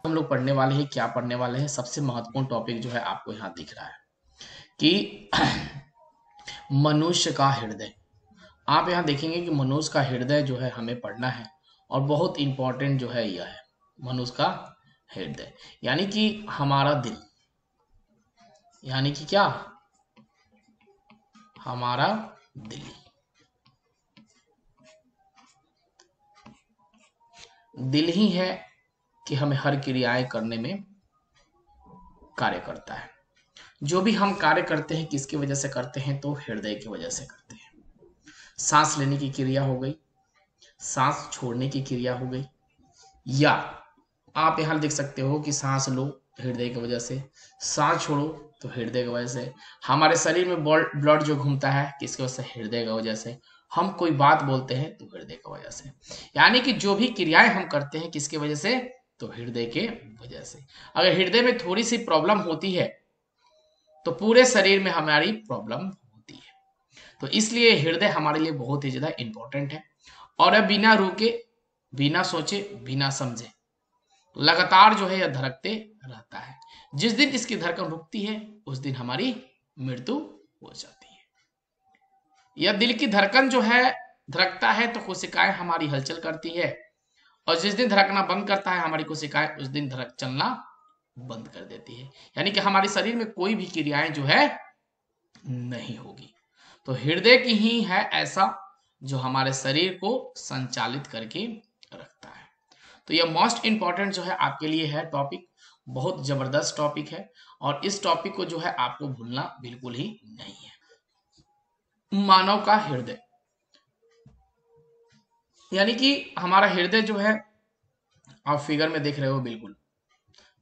हम लोग पढ़ने वाले हैं, क्या पढ़ने वाले हैं, सबसे महत्वपूर्ण टॉपिक जो है आपको यहाँ दिख रहा है कि मनुष्य का हृदय। आप यहाँ देखेंगे कि मनुष्य का हृदय जो है हमें पढ़ना है और बहुत इंपॉर्टेंट जो है यह है मनुष्य का हृदय, यानी कि हमारा दिल, यानी कि क्या, हमारा दिल। दिल ही है कि हमें हर क्रियाएं करने में कार्य करता है। जो भी हम कार्य करते हैं किसकी वजह से करते हैं, तो हृदय की वजह से करते हैं। सांस लेने की क्रिया हो गई, सांस छोड़ने की क्रिया हो गई, या आप यहां देख सकते हो कि सांस लो हृदय की वजह से, सांस छोड़ो तो हृदय की वजह से। हमारे शरीर में ब्लड जो घूमता है किसकी वजह से, हृदय की वजह से। हम कोई बात बोलते हैं तो हृदय की वजह से। यानी कि जो भी क्रियाएं हम करते हैं किसकी वजह से, तो हृदय के वजह से। अगर हृदय में थोड़ी सी प्रॉब्लम होती है तो पूरे शरीर में हमारी प्रॉब्लम होती है। तो इसलिए हृदय हमारे लिए बहुत ही ज्यादा इंपॉर्टेंट है। और अब बिना रुके, बिना सोचे, बिना समझे लगातार जो है यह धड़कते रहता है। जिस दिन इसकी धड़कन रुकती है उस दिन हमारी मृत्यु हो जाती है। यह दिल की धड़कन जो है धड़कता है तो कोशिकाएं हमारी हलचल करती है, और जिस दिन धड़कना बंद करता है हमारी कोशिकाएं उस दिन धड़क चलना बंद कर देती है। यानी कि हमारे शरीर में कोई भी क्रियाएं जो है नहीं होगी। तो हृदय की ही है ऐसा जो हमारे शरीर को संचालित करके रखता है। तो यह मोस्ट इंपॉर्टेंट जो है आपके लिए है टॉपिक, बहुत जबरदस्त टॉपिक है, और इस टॉपिक को जो है आपको भूलना बिल्कुल ही नहीं है। मानव का हृदय, यानी कि हमारा हृदय जो है आप फिगर में देख रहे हो बिल्कुल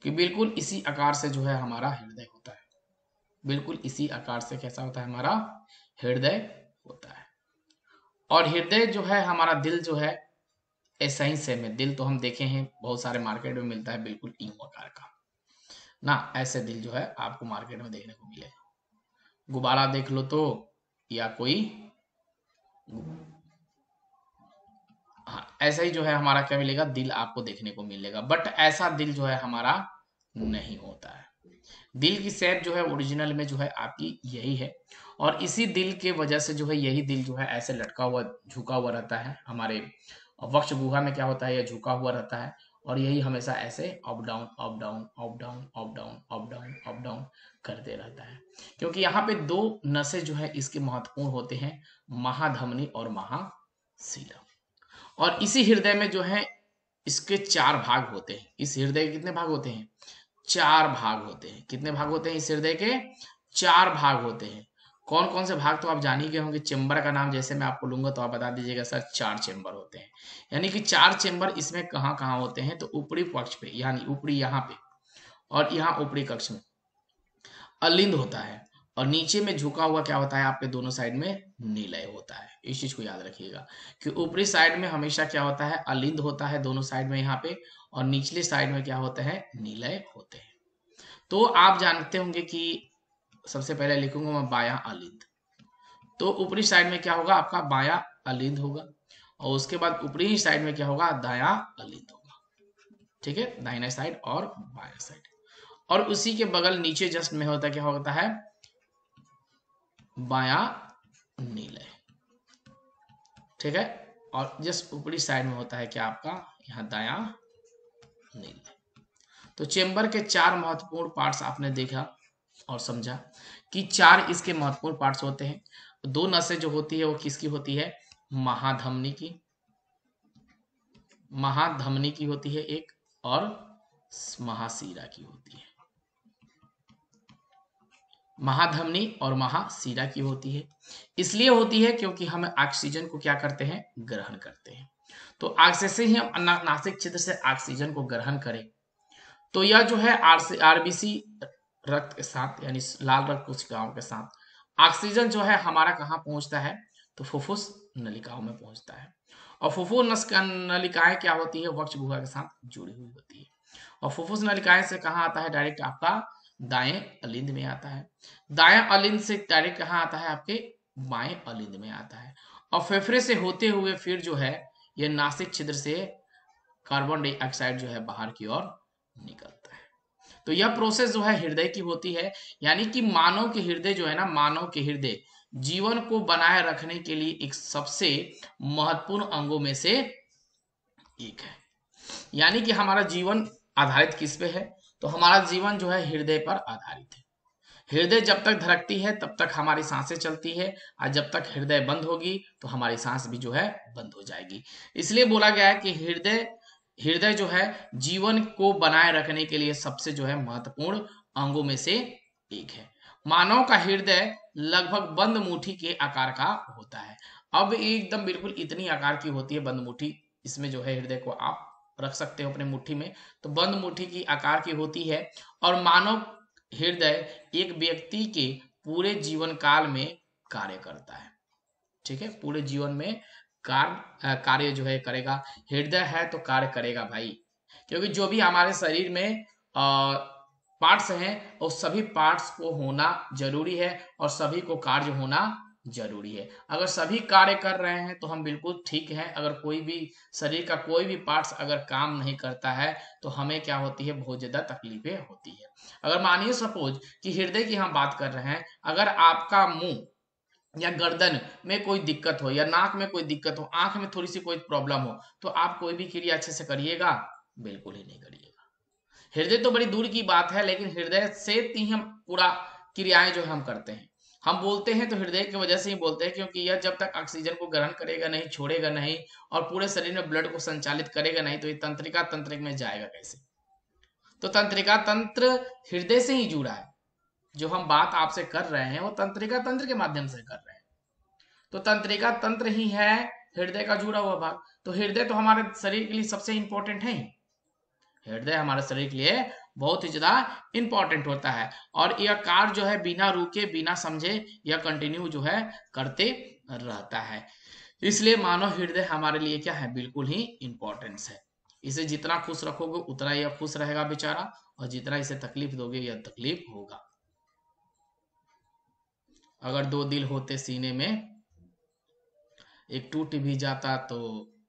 कि बिल्कुल इसी आकार से जो है हमारा हृदय होता है। बिल्कुल इसी आकार से कैसा होता है हमारा हृदय होता है। और हृदय जो है हमारा दिल जो है ऐसा ही सेम है। दिल तो हम देखे हैं बहुत सारे मार्केट में मिलता है बिल्कुल यूं आकार का ना, ऐसे दिल जो है आपको मार्केट में देखने को मिलेगा। गुब्बारा देख लो तो, या कोई, हाँ ऐसा ही जो है हमारा क्या मिलेगा, दिल आपको देखने को मिलेगा। बट ऐसा दिल जो है हमारा नहीं होता है। दिल की शेप जो है ओरिजिनल में जो है आपकी यही है, और इसी दिल के वजह से जो है यही दिल जो है ऐसे लटका हुआ झुका हुआ रहता है। हमारे वक्ष गुहा में क्या होता है, यह झुका हुआ रहता है, और यही हमेशा ऐसे up down up down up down up down up down up down करते रहता है। क्योंकि यहाँ पे दो नसें जो है इसके महत्वपूर्ण होते हैं, महाधमनी और महाशिरा। और इसी हृदय में जो है इसके चार भाग होते हैं। इस हृदय के कितने भाग होते हैं, चार भाग होते हैं। कितने भाग होते हैं इस हृदय के, चार भाग होते हैं। कौन कौन से भाग तो आप जान ही गए होंगे। चेंबर का नाम जैसे मैं आपको लूंगा तो आप बता दीजिएगा सर, चार चेंबर होते हैं। यानी कि चार चेंबर इसमें कहाँ कहाँ होते हैं, तो ऊपरी पक्ष पे, यानी ऊपरी यहाँ पे, और यहाँ ऊपरी कक्ष में अलिंद होता है, और नीचे में झुका हुआ क्या होता है आपके दोनों साइड में निलय होता है। इस चीज को याद रखिएगा कि ऊपरी साइड में हमेशा क्या होता है, अलिंद होता है दोनों साइड में यहाँ पे, और निचले साइड में क्या होता है, निलय होते हैं। तो आप जानते होंगे कि सबसे पहले लिखूंगा मैं बायां अलिंद, तो ऊपरी साइड में क्या होगा आपका, बायां अलिंद होगा, और उसके बाद ऊपरी ही साइड में क्या होगा, दायां अलिंद होगा। ठीक है, दाहिना साइड और बायां साइड। और उसी के बगल नीचे जस्ट में होता क्या होता है, बायां नीलय। ठीक है, और जस्ट ऊपरी साइड में होता है क्या आपका, यहाँ दायां नीलय। तो चेंबर के चार महत्वपूर्ण पार्ट्स आपने देखा और समझा कि चार इसके महत्वपूर्ण पार्ट्स होते हैं। दो नसें जो होती है वो किसकी होती है, महाधमनी की, महाधमनी की होती है एक, और महाशिरा की होती है। महाधमनी और महाशिरा की होती है। इसलिए होती है क्योंकि हम ऑक्सीजन को क्या करते हैं, ग्रहण करते हैं। तो आगे से ही हम नासिक छिद्र से ऑक्सीजन को ग्रहण करें तो यह जो है आरबीसी रक्त के साथ, यानी लाल रक्त कोशिकाओं के साथ ऑक्सीजन जो है हमारा कहाँ पहुंचता है, तो फुफ्फुस नलिकाओं में पहुंचता है। और फुफ्फुस नलिकाएं क्या होती है, वक्ष गुहा के साथ जुड़ी हुई होती है। और फुफ्फुस नलिकाएं से कहाँ आता है, डायरेक्ट आपका दाएं अलिंद में आता है। दाएं अलिंद से डायरेक्ट कहाँ आता है, आपके बाएं अलिंद में आता है। और फेफड़े से होते हुए फिर जो है यह नासिक छिद्र से कार्बन डाइऑक्साइड जो है बाहर की ओर निकलता है। तो यह प्रोसेस जो है हृदय की होती है, यानी कि मानव के हृदय जो है ना, मानव के हृदय जीवन को बनाए रखने के लिए एक सबसे महत्वपूर्ण अंगों में से एक है। यानी कि हमारा जीवन आधारित किस पे है? तो हमारा जीवन जो है हृदय पर आधारित है। हृदय जब तक धड़कती है तब तक हमारी सांसें चलती है, और जब तक हृदय बंद होगी तो हमारी सांस भी जो है बंद हो जाएगी। इसलिए बोला गया है कि हृदय हृदय जो है जीवन को बनाए रखने के लिए सबसे जो है महत्वपूर्ण अंगों में से एक है। मानव का हृदय लगभग बंद मुट्ठी के आकार का होता है। अब एकदम बिल्कुल इतनी आकार की होती है बंद मुट्ठी, इसमें जो है हृदय को आप रख सकते हो अपने मुट्ठी में, तो बंद मुट्ठी की आकार की होती है। और मानव हृदय एक व्यक्ति के पूरे जीवन काल में कार्य करता है। ठीक है, पूरे जीवन में कार्य जो है करेगा। हृदय है तो कार्य करेगा भाई, क्योंकि जो भी हमारे शरीर में पार्ट्स हैं और सभी पार्ट्स को होना जरूरी है और सभी को कार्य होना जरूरी है। अगर सभी कार्य कर रहे हैं तो हम बिल्कुल ठीक हैं। अगर कोई भी शरीर का कोई भी पार्ट्स अगर काम नहीं करता है तो हमें क्या होती है, बहुत ज्यादा तकलीफें होती है। अगर मानिए सपोज कि हृदय की हम बात कर रहे हैं, अगर आपका मुंह या गर्दन में कोई दिक्कत हो या नाक में कोई दिक्कत हो, आंख में थोड़ी सी कोई प्रॉब्लम हो, तो आप कोई भी क्रिया अच्छे से करिएगा? बिल्कुल ही नहीं करिएगा। हृदय तो बड़ी दूर की बात है, लेकिन हृदय से ही हम पूरा क्रियाएं जो हम करते हैं। हम बोलते हैं तो हृदय की वजह से ही बोलते हैं, क्योंकि यह जब तक ऑक्सीजन को ग्रहण करेगा नहीं, छोड़ेगा नहीं और पूरे शरीर में ब्लड को संचालित करेगा नहीं, तो ये तंत्रिका तंत्र में जाएगा कैसे? तो तंत्रिका तंत्र हृदय से ही जुड़ा है। जो हम बात आपसे कर रहे हैं वो तंत्रिका तंत्र के माध्यम से कर रहे हैं। तो तंत्रिका तंत्र ही है हृदय का जुड़ा हुआ भाग। तो हृदय तो हमारे शरीर के लिए सबसे इंपॉर्टेंट है ही। हृदय हमारे शरीर के लिए बहुत ही ज्यादा इंपॉर्टेंट होता है, और यह कार्य जो है बिना रुके बिना समझे यह कंटिन्यू जो है करते रहता है। इसलिए मानव हृदय हमारे लिए क्या है, बिल्कुल ही इंपॉर्टेंस है। इसे जितना खुश रखोगे उतना यह खुश रहेगा बेचारा, और जितना इसे तकलीफ दोगे यह तकलीफ होगा। अगर दो दिल होते सीने में, एक टूट भी जाता तो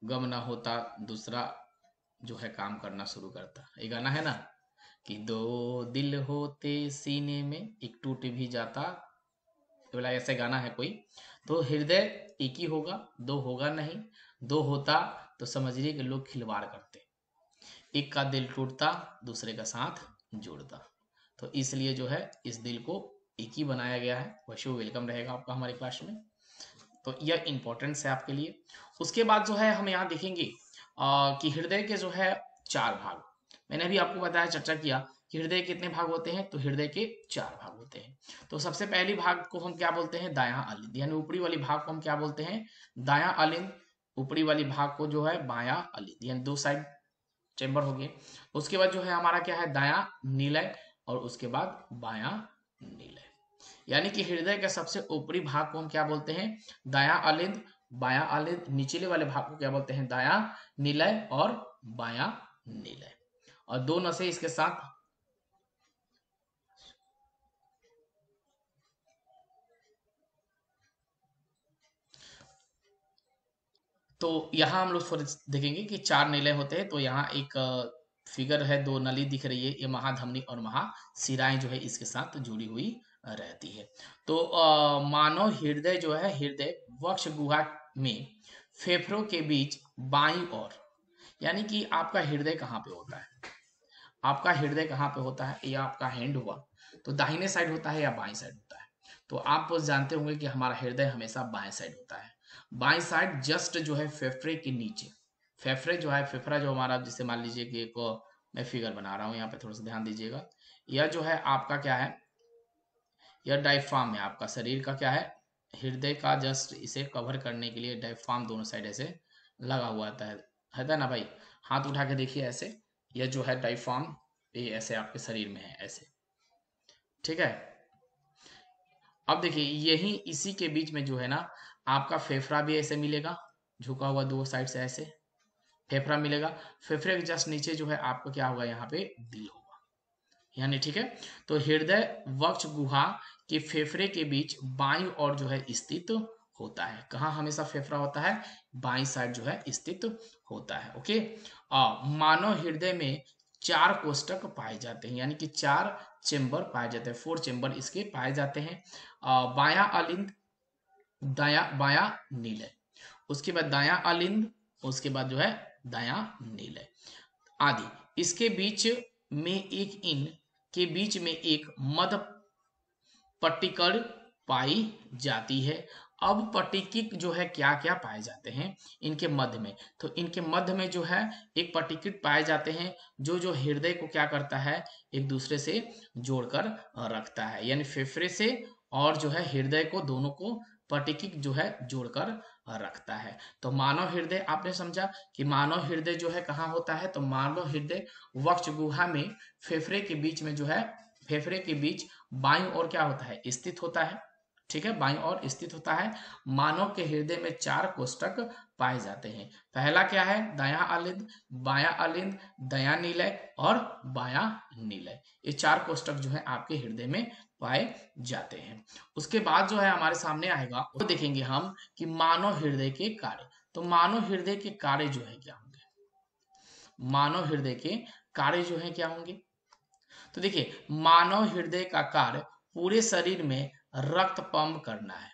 गम ना होता, दूसरा जो है काम करना शुरू करता। ये गाना है ना कि दो दिल होते सीने में, एक टूट भी जाता, बोला ऐसे गाना है कोई। तो हृदय एक ही होगा, दो होगा नहीं। दो होता तो समझिए कि लोग खिलवाड़ करते, एक का दिल टूटता दूसरे का साथ जोड़ता। तो इसलिए जो है इस दिल को एक ही बनाया गया है। वैसे वेलकम रहेगा आपका हमारे क्लास में, तो यह इंपॉर्टेंस है आपके लिए। उसके बाद जो है हम यहाँ देखेंगे कि हृदय के जो है चार भाग। मैंने अभी आपको बताया, चर्चा किया कि हृदय के कितने भाग होते हैं, तो हृदय के चार भाग होते हैं। तो सबसे पहली भाग को हम क्या बोलते हैं, दायां अलिंद, यानी ऊपरी वाली भाग को हम क्या बोलते हैं, दायां अलिंद। ऊपरी वाली भाग को जो है बायां अलिंद, यानी दो साइड चेंबर हो गए। उसके बाद जो है हमारा क्या है, दायां निलय, और उसके बाद बायां निलय। यानी कि हृदय के सबसे ऊपरी भाग को हम क्या बोलते हैं, दायां अलिंद, बायां अलिंद। निचले वाले भाग को क्या बोलते हैं, दायां निलय और बायां निलय। और दो नसें इसके साथ तो यहाँ हम लोग देखेंगे कि चार निलय होते हैं। तो यहाँ एक फिगर है, दो नली दिख रही है, ये महाधमनी और महाशिराएं जो है इसके साथ जुड़ी हुई रहती है। तो मानव हृदय जो है, हृदय वक्ष गुहा में फेफड़ों के बीच बाईं ओर, यानी कि आपका हृदय कहाँ पे होता है, आपका हृदय कहाँ पे होता है, या आपका हैंड हुआ तो दाहिने साइड होता है या बाईं साइड होता है? तो आप जानते होंगे कि हमारा हृदय हमेशा बाएं साइड होता है। बाईं साइड जस्ट जो है फेफड़े के नीचे। फेफड़े जो है, फेफड़ा जो हमारा, जिसे मान लीजिए कि एक मैं फिगर बना रहा हूँ यहाँ पे, थोड़ा सा ध्यान दीजिएगा। यह जो है आपका क्या है, यह डायफ्राम है आपका शरीर का, क्या है, हृदय का जस्ट इसे कवर करने के लिए डायफ्राम दोनों साइड ऐसे लगा हुआ आता है ना भाई? हाथ उठा के देखिए ऐसे, यह जो है डायफ्राम, ये ऐसे आपके शरीर में है ऐसे, ठीक है। अब देखिए यही इसी के बीच में जो है ना आपका फेफड़ा भी ऐसे मिलेगा, झुका हुआ दो साइड से ऐसे फेफड़ा मिलेगा। फेफड़े के जस्ट नीचे जो है आपका क्या होगा, यहाँ पे दिल होगा, यानी ठीक है। तो हृदय वक्ष गुहा के फेफड़े के बीच बाईं ओर जो है स्थित होता है। कहाँ हमेशा फेफड़ा होता है, बाईं साइड जो है स्थित होता है। ओके, मानव हृदय में 4 कोष्टक पाए जाते हैं, यानी कि 4 चेंबर पाए जाते हैं, 4 चेंबर इसके पाए जाते हैं। बायां अलिंद, दाया बायां नीलय, उसके बाद दायां अलिंद, उसके बाद जो है दायां नीलय आदि। इसके बीच में एक इन के बीच में एक मध्य पट्टिकड़ पाई जाती है। अब पट्टिकिक जो है क्या क्या पाए जाते हैं इनके मध्य में, तो इनके मध्य में जो है एक पट्टिकिक पाए जाते हैं जो जो हृदय को क्या करता है, एक दूसरे से जोड़कर रखता है, यानी फेफड़े से और जो है हृदय को, दोनों को पट्टिकिक जो है जोड़कर रखता है। तो मानव हृदय आपने समझा कि मानव हृदय जो है कहाँ होता है, तो मानव हृदय वक्ष गुहा में फेफड़े के बीच में जो है, फेफड़े के बीच बाईं ओर क्या होता है, स्थित होता है। ठीक है, बाईं ओर स्थित होता है। मानव के हृदय में 4 कोष्टक पाए जाते हैं। पहला क्या है, दायां अलिंद, बायां अलिंद, दायां नीलय और बायां नीलय, ये 4 कोष्टक जो है आपके हृदय में पाए जाते हैं। उसके बाद जो है हमारे सामने आएगा, वो देखेंगे हम कि मानव हृदय के कार्य। तो मानव हृदय के कार्य जो है क्या होंगे, मानव हृदय के कार्य जो है क्या होंगे, तो देखिए मानव हृदय का कार्य पूरे शरीर में रक्त पंप करना है।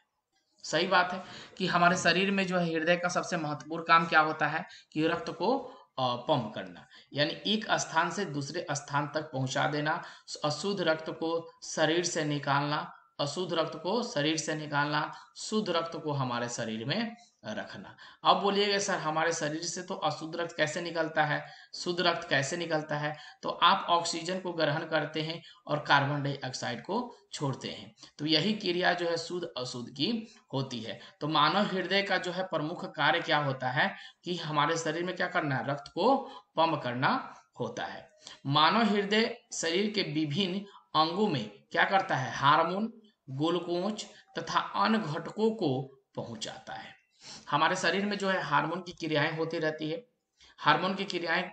सही बात है कि हमारे शरीर में जो है हृदय का सबसे महत्वपूर्ण काम क्या होता है कि रक्त को पंप करना, यानी एक स्थान से दूसरे स्थान तक पहुंचा देना, अशुद्ध रक्त को शरीर से निकालना, अशुद्ध रक्त को शरीर से निकालना, शुद्ध रक्त को हमारे शरीर में रखना। अब बोलिएगा सर हमारे शरीर से तो अशुद्ध रक्त कैसे निकलता है, शुद्ध रक्त कैसे निकलता है, तो आप ऑक्सीजन को ग्रहण करते हैं और कार्बन डाइऑक्साइड को छोड़ते हैं, तो यही क्रिया जो है शुद्ध अशुद्ध की होती है। तो मानव हृदय का जो है प्रमुख कार्य क्या होता है कि हमारे शरीर में क्या करना है, रक्त को पंप करना होता है। मानव हृदय शरीर के विभिन्न अंगों में क्या करता है, हार्मोन, ग्लूकोज तथा अन्य घटकों को पहुंचाता है। हमारे शरीर में जो है हार्मोन की क्रियाएं होती रहती है। हार्मोन की क्रियाएं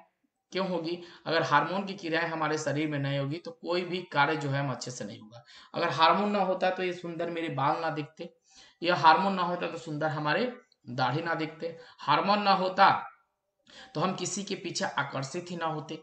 क्यों होगी, अगर हार्मोन की क्रियाएं हमारे शरीर में नहीं होगी तो कोई भी कार्य जो है हम अच्छे से नहीं होगा। अगर हार्मोन ना होता तो ये सुंदर मेरे बाल ना दिखते, यह हार्मोन ना होता तो सुंदर हमारे दाढ़ी ना दिखते, हार्मोन ना होता तो हम किसी के पीछे आकर्षित ही ना होते।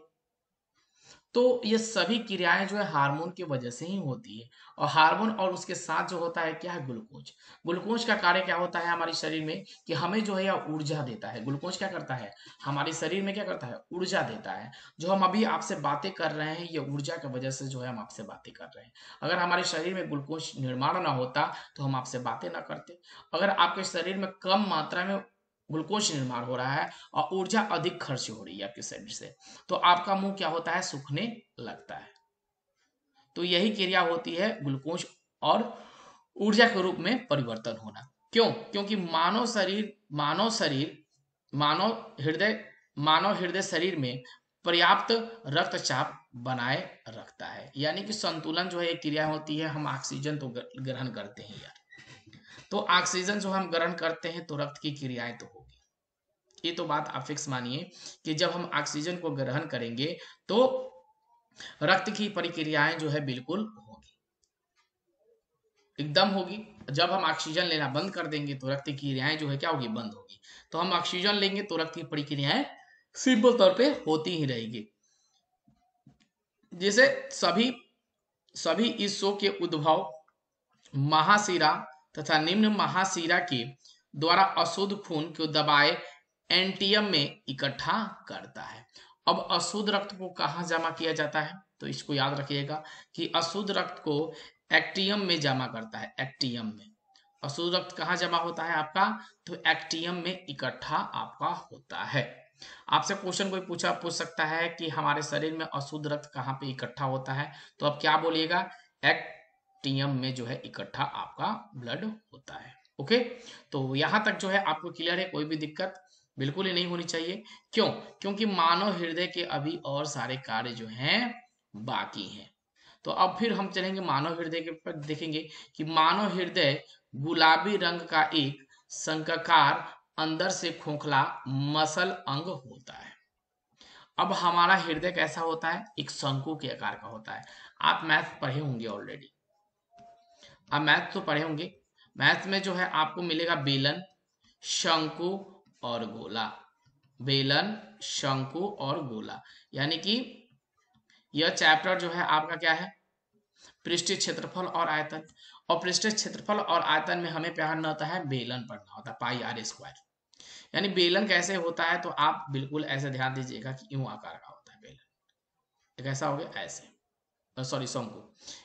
तो ये सभी क्रियाएं जो है हार्मोन की वजह से ही होती है। और हार्मोन और उसके साथ जो होता है क्या है, ग्लूकोज। ग्लूकोज का कार्य क्या होता है हमारे शरीर में कि हमें जो है यह ऊर्जा देता है। ग्लूकोज क्या करता है, हमारे शरीर में क्या करता है, ऊर्जा देता है। जो हम अभी आपसे बातें कर रहे हैं ये ऊर्जा की वजह से जो है हम आपसे बातें कर रहे हैं। अगर हमारे शरीर में ग्लूकोज निर्माण ना होता तो हम आपसे बातें ना करते। अगर आपके शरीर में कम मात्रा में ग्लूकोज निर्माण हो रहा है और ऊर्जा अधिक खर्च हो रही है आपके शरीर से, तो आपका मुंह क्या होता है, सूखने लगता है। तो यही क्रिया होती है ग्लूकोज और ऊर्जा के रूप में परिवर्तन होना। क्यों, क्योंकि मानव हृदय शरीर में पर्याप्त रक्तचाप बनाए रखता है, यानी कि संतुलन जो है एक क्रिया होती है। हम ऑक्सीजन तो ग्रहण करते हैं यार, तो ऑक्सीजन जो हम ग्रहण करते हैं तो रक्त की क्रियाएं तो होगी। ये तो बात आप फिक्स मानिए कि जब हम ऑक्सीजन को ग्रहण करेंगे तो रक्त की प्रक्रियाएं जो है बिल्कुल होगी, एकदम होगी। जब हम ऑक्सीजन लेना बंद कर देंगे तो रक्त की क्रियाएं जो है क्या होगी, बंद होगी। तो हम ऑक्सीजन लेंगे तो रक्त की प्रक्रियाएं सिंपल तौर पे होती ही रहेगी। जैसे सभी सभी ईसो के उद्भव महाशिरा तथा निम्न महाशिरा के द्वारा अशुद्ध खून को दबाए एंटियम में इकट्ठा करता है। अब अशुद्ध रक्त को कहाँ जमा किया जाता है, तो इसको याद रखिएगा कि अशुद्ध रक्त को एक्टियम में जमा करता है। एक्टियम में अशुद्ध रक्त कहाँ जमा होता है आपका, तो एक्टियम में इकट्ठा आपका होता है। आपसे क्वेश्चन कोई पूछ सकता है कि हमारे शरीर में अशुद्ध रक्त कहाँ पे इकट्ठा होता है, तो आप क्या बोलिएगा, एक्टियम में जो है इकट्ठा आपका ब्लड होता है। ओके, तो यहां तक जो है आपको क्लियर है, कोई भी दिक्कत बिल्कुल ही नहीं होनी चाहिए। क्यों, क्योंकि मानव हृदय के अभी और सारे कार्य जो हैं बाकी हैं। तो अब फिर हम चलेंगे मानव हृदय के पर, देखेंगे कि मानव हृदय गुलाबी रंग का एक शंक्वाकार अंदर से खोखला मसल अंग होता है। अब हमारा हृदय कैसा होता है, एक शंकु के आकार का होता है। आप मैथ पढ़े होंगे ऑलरेडी, आप मैथ तो पढ़े होंगे। मैथ में जो है आपको मिलेगा बेलन, शंकु और गोला। बेलन, शंकु और गोला, यानी कि यह चैप्टर जो है आपका क्या है, पृष्ठीय क्षेत्रफल और आयतन। और पृष्ठीय क्षेत्रफल और आयतन में हमें पढ़ना होता है, बेलन पढ़ना होता है, पाई आर स्क्वायर। यानी बेलन कैसे होता है, तो आप बिल्कुल ऐसे ध्यान दीजिएगा कि यूं आकार का होता है बेलन। कैसा हो गया, ऐसे, सॉरी शंकु,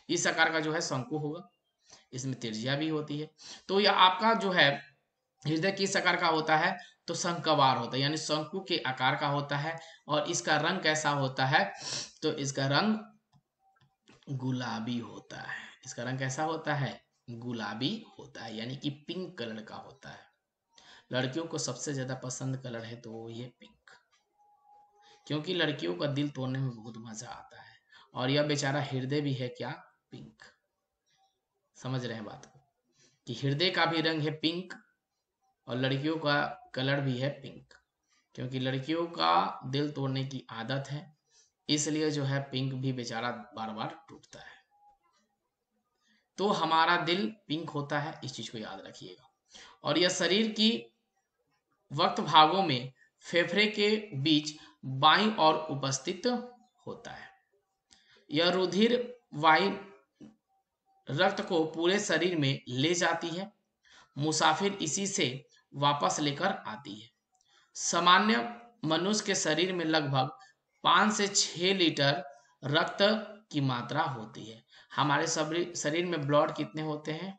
इस आकार का जो है शंकु होगा, इसमें त्रिज्या भी होती है। तो यह आपका जो है हृदय किस आकार का होता है, तो शंकवार होता है, यानी शंकु के आकार का होता है। और इसका रंग कैसा होता है, तो इसका रंग गुलाबी होता है। इसका रंग कैसा होता है, गुलाबी होता है, यानी कि पिंक कलर का होता है। लड़कियों को सबसे ज्यादा पसंद कलर है तो ये पिंक, क्योंकि लड़कियों का दिल तोड़ने में बहुत मजा आता है। और यह बेचारा हृदय भी है क्या, पिंक। समझ रहे हैं बात को, कि हृदय का भी रंग है पिंक और लड़कियों का कलर भी है पिंक, क्योंकि लड़कियों का दिल तोड़ने की आदत है, इसलिए जो है पिंक भी बेचारा बार बार टूटता है। तो हमारा दिल पिंक होता है, इस चीज को याद रखिएगा। और यह शरीर की वक्त भागों में फेफड़े के बीच बाईं ओर उपस्थित होता है। यह रुधिर वायु रक्त को पूरे शरीर में ले जाती है, मुसाफिर इसी से वापस लेकर आती है। सामान्य मनुष्य के शरीर में लगभग 5 से 6 लीटर रक्त की मात्रा होती है। हमारे शरीर में ब्लड कितने होते हैं,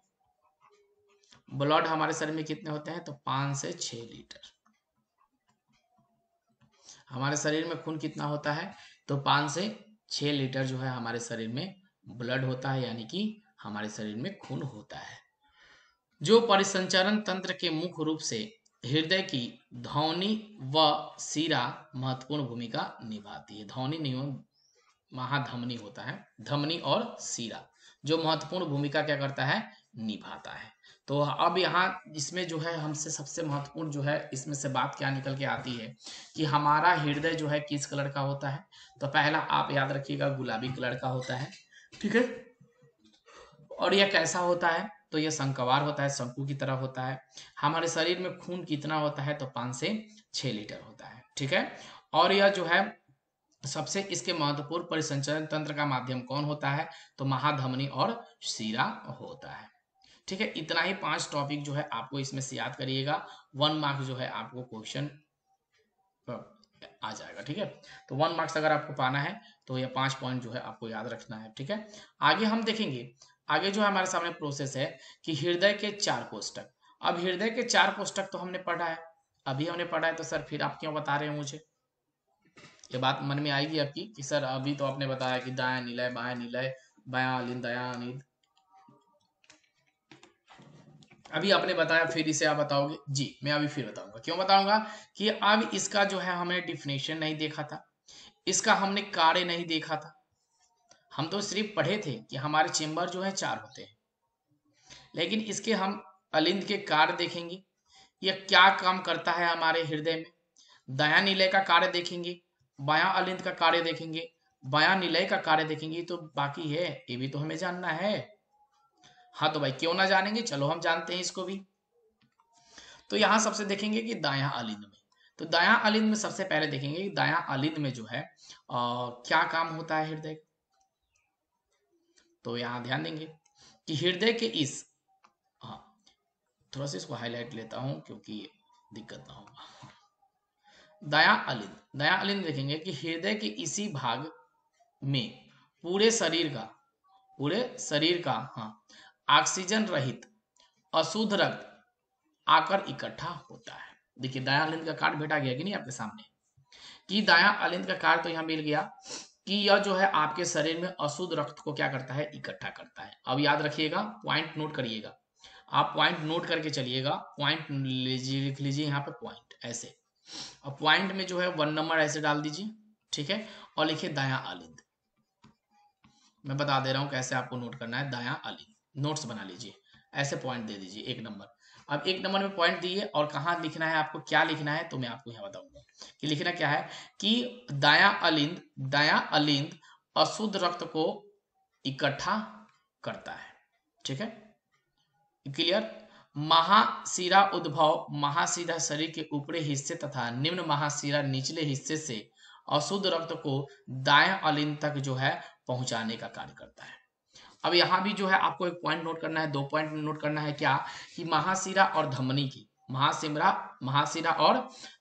ब्लड हमारे शरीर में कितने होते हैं, तो 5 से 6 लीटर। हमारे शरीर में खून कितना होता है, तो 5 से 6 लीटर जो है हमारे शरीर में ब्लड होता है, यानी कि हमारे शरीर में खून होता है, जो परिसंचरण तंत्र के मुख्य रूप से हृदय की ध्वनि व शिरा महत्वपूर्ण भूमिका निभाती है। ध्वनि नहीं, महाधमनी होता है, धमनी और शिरा जो महत्वपूर्ण भूमिका क्या करता है, निभाता है। तो अब यहाँ इसमें जो है हमसे सबसे महत्वपूर्ण जो है इसमें से बात क्या निकल के आती है कि हमारा हृदय जो है किस कलर का होता है, तो पहला आप याद रखिएगा गुलाबी कलर का होता है, ठीक है। और यह कैसा होता है, तो यह शंकवार होता है, शंकु की तरह होता है। हमारे शरीर में खून कितना होता है, तो 5 से 6 लीटर होता है, ठीक है। और यह जो है सबसे इसके महत्वपूर्ण परिसंचरण तंत्र का माध्यम कौन होता है, तो महाधमनी और शिरा होता है, ठीक है। इतना ही 5 टॉपिक जो है आपको इसमें से याद करिएगा, 1 मार्क्स जो है आपको क्वेश्चन आ जाएगा, ठीक है। तो 1 मार्क्स अगर आपको पाना है तो ये 5 पॉइंट जो है आपको याद रखना है, ठीक है। आगे हम देखेंगे, आगे जो हमारे सामने प्रोसेस है कि हृदय के 4 कोष्ठक। अब हृदय के 4 कोष्ठक तो हमने पढ़ा है, अभी हमने पढ़ा है, तो सर फिर आप क्यों बता रहे हैं मुझे, ये बात मन में आएगी आपकी कि सर अभी तो आपने बताया कि दायां निलय, बायां निलय, बायां अलिंद, दायां अलिंद, अभी आपने बताया, फिर इसे आप बताओगे जी। मैं अभी फिर बताऊंगा, क्यों बताऊंगा कि अब इसका जो है हमने डिफिनेशन नहीं देखा था, इसका हमने कार्य नहीं देखा था। हम तो सिर्फ पढ़े थे कि हमारे चेंबर जो है 4 होते हैं, लेकिन इसके हम अलिंद के कार्य देखेंगे, यह क्या काम करता है हमारे हृदय में। दायां निलय का कार्य देखेंगे, बायां अलिंद का कार्य देखेंगे, बायां निलय का कार्य देखेंगे, तो बाकी है, ये भी तो हमें जानना है। हाँ तो भाई क्यों ना जानेंगे, चलो हम जानते हैं इसको भी। तो यहां सबसे देखेंगे कि दायां अलिंद में, तो दायां अलिंद में सबसे पहले देखेंगे कि दायां अलिंद में जो है क्या काम होता है हृदय। तो यहां ध्यान देंगे कि हृदय के इस, हाँ थोड़ा सा इसको हाईलाइट लेता हूं क्योंकि दिक्कत ना होगा। दायां अलिंद, दायां अलिंद देखेंगे कि हृदय के इसी भाग में पूरे शरीर का हाँ ऑक्सीजन रहित अशुद्ध रक्त आकर इकट्ठा होता है। देखिए दायां अलिंद का कार्ड भेटा गया कि नहीं आपके सामने, कि दायां अलिंद का कार्ड तो यहां मिल गया कि यह जो है आपके शरीर में अशुद्ध रक्त को क्या करता है, इकट्ठा करता है। अब याद रखिएगा, पॉइंट नोट करिएगा, आप पॉइंट नोट करके चलिएगा, पॉइंट लिख लीजिए यहाँ पे पॉइंट ऐसे, और पॉइंट में जो है 1 नंबर ऐसे डाल दीजिए, ठीक है। और लिखिए दायां अलिंद, मैं बता दे रहा हूं कैसे आपको नोट करना है, दायां अलिंद नोट्स बना लीजिए, ऐसे पॉइंट दे दीजिए 1 नंबर। अब 1 नंबर में पॉइंट दिए और कहाँ लिखना है आपको, क्या लिखना है, तो मैं आपको यहाँ बताऊंगा कि लिखना क्या है कि दायां अलिंद अशुद्ध रक्त को इकट्ठा करता है, ठीक है, क्लियर। महाशिरा उद्भव, महाशिरा शरीर के ऊपरी हिस्से तथा निम्न महाशिरा निचले हिस्से से अशुद्ध रक्त को दाएं अलिंद तक जो है पहुंचाने का कार्य करता है। अब यहाँ भी जो है आपको एक पॉइंट नोट करना है, 2 पॉइंट नोट करना है, क्या कि महाशिरा और धमनी की महाशिरा और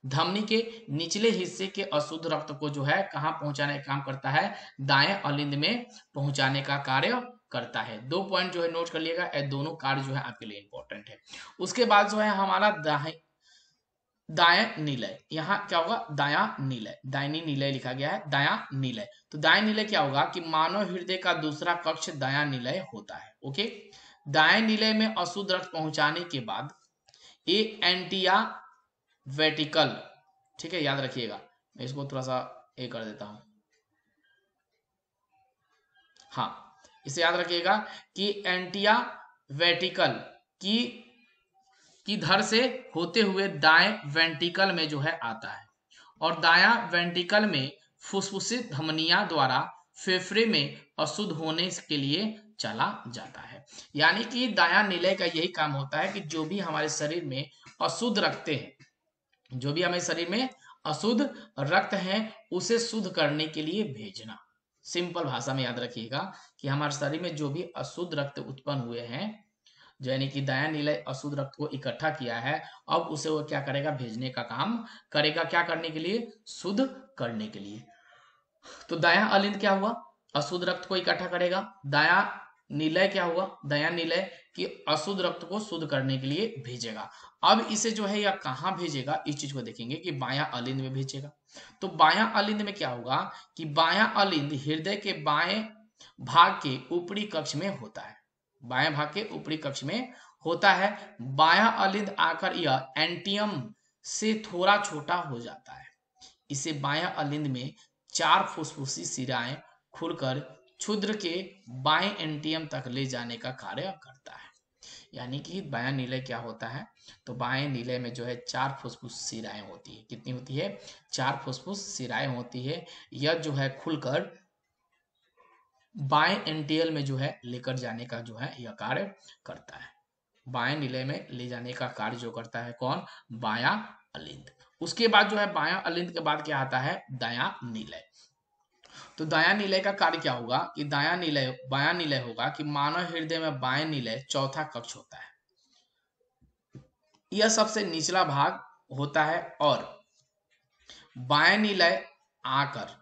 धमनी के निचले हिस्से के अशुद्ध रक्त को जो है कहाँ पहुंचाने का काम करता है, दाएं अलिंद में पहुंचाने का कार्य करता है। 2 पॉइंट जो है नोट कर लिएगा, ये दोनों कार्य जो है आपके लिए इंपॉर्टेंट है। उसके बाद जो है हमारा दाएं नीलय, यहाँ क्या होगा, दायां नीलय, दाहिनी नीलय लिखा गया है, दायां नीलय। तो दाएं नीलय क्या होगा कि मानव हृदय का दूसरा कक्ष दायां नीलय होता है। ओके, दाएं नीलय में अशुद्ध रक्त पहुंचाने के बाद ये एंटिया वेटिकल, ठीक है, याद रखिएगा, मैं इसको थोड़ा सा ये कर देता हूं, हाँ, इसे याद रखिएगा कि एंटिया वेटिकल की धर से होते हुए दाएं वेंट्रिकल में जो है आता है, और दायां वेंट्रिकल में फुसफुसित धमनियां द्वारा फेफड़े में अशुद्ध होने के लिए चला जाता है। यानी कि दायां नीलय का यही काम होता है कि जो भी हमारे शरीर में अशुद्ध रखते हैं, जो भी हमारे शरीर में अशुद्ध रक्त है उसे शुद्ध करने के लिए भेजना। सिंपल भाषा में याद रखिएगा कि हमारे शरीर में जो भी अशुद्ध रक्त उत्पन्न हुए हैं, यानी कि दायां नीलय अशुद्ध रक्त को इकट्ठा किया है, अब उसे वो क्या करेगा, भेजने का काम करेगा, क्या करने के लिए, शुद्ध करने के लिए। तो दायां अलिंद क्या हुआ, अशुद्ध रक्त को इकट्ठा करेगा। दायां नीलय क्या हुआ, दायां नीलय कि अशुद्ध रक्त को शुद्ध करने के लिए भेजेगा। अब इसे जो है या कहाँ भेजेगा, इस चीज को देखेंगे कि बायां अलिंद में भेजेगा। तो बायां अलिंद में क्या होगा कि बायां अलिंद हृदय के बाएं भाग के ऊपरी कक्ष में होता है, बाएं भाग के ऊपरी कक्ष में होता है। बायां अलिंद आकर यह एंटियम से थोड़ा छोटा हो जाता है। इसे बायां अलिंद में 4 फुसफुसी शिराएं खुलकर क्षुद्र के बाएं एंटियम तक ले जाने का कार्य करता है। यानी कि बायां नीलय क्या होता है, तो बाएं नीलय में जो है 4 फुसफुस शिराएं होती है। कितनी होती है, 4 फुसफुस शिराएं होती है। यह जो है खुलकर बाएं एंटियल में जो है लेकर जाने का जो है यह कार्य करता है। बाएं नीलय में ले जाने का कार्य जो करता है कौन, बायां अलिंद। उसके बाद जो है बायां अलिंद के बाद क्या आता है, दायां नीलय। तो दायां नीलय का कार्य क्या होगा कि बायां नीलय होगा कि मानव हृदय में बाएं नीलय चौथा कक्ष होता है। यह सबसे निचला भाग होता है और बाएं नीलय आकर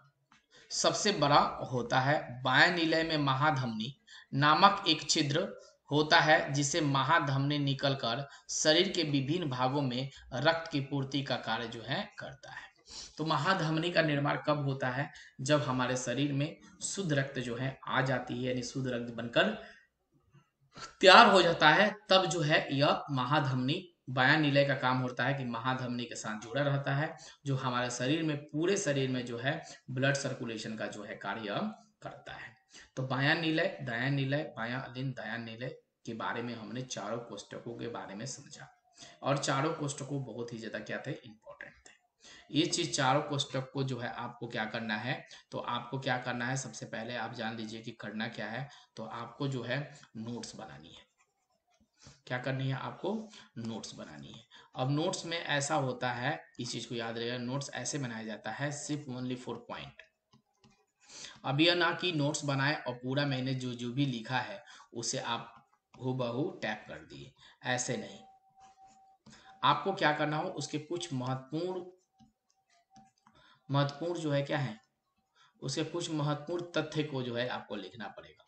सबसे बड़ा होता है। बाएं नीलय में महाधमनी नामक एक छिद्र होता है जिसे महाधमनी निकलकर शरीर के विभिन्न भागों में रक्त की पूर्ति का कार्य जो है करता है। तो महाधमनी का निर्माण कब होता है, जब हमारे शरीर में शुद्ध रक्त जो है आ जाती है, यानी शुद्ध रक्त बनकर तैयार हो जाता है, तब जो है यह महाधमनी, बायां नीलय का काम होता है कि महाधमनी के साथ जुड़ा रहता है, जो हमारे शरीर में, पूरे शरीर में जो है ब्लड सर्कुलेशन का जो है कार्य करता है। तो बायां नीलय, दायां नीलय, बायां अलिंद, दायां नीलय के बारे में हमने चारों कोष्टकों के बारे में समझा, और चारों कोष्टकों बहुत ही ज्यादा क्या थे, इंपॉर्टेंट थे। ये चीज चारों कोष्टक को जो है आपको क्या करना है, तो आपको क्या करना है, सबसे पहले आप जान लीजिए कि करना क्या है। तो आपको जो है नोट्स बनानी है। क्या करनी है, आपको नोट्स बनानी है। अब नोट्स में ऐसा होता है, इस चीज को याद रखिएगा, नोट्स ऐसे बनाया जाता है सिर्फ ओनली 4 पॉइंट। अब यह ना कि नोट्स बनाए और पूरा मैंने जो जो भी लिखा है उसे आप हूबहू टैप कर दिए, ऐसे नहीं। आपको क्या करना हो, उसके कुछ महत्वपूर्ण जो है क्या है, उसके कुछ महत्वपूर्ण तथ्य को जो है आपको लिखना पड़ेगा।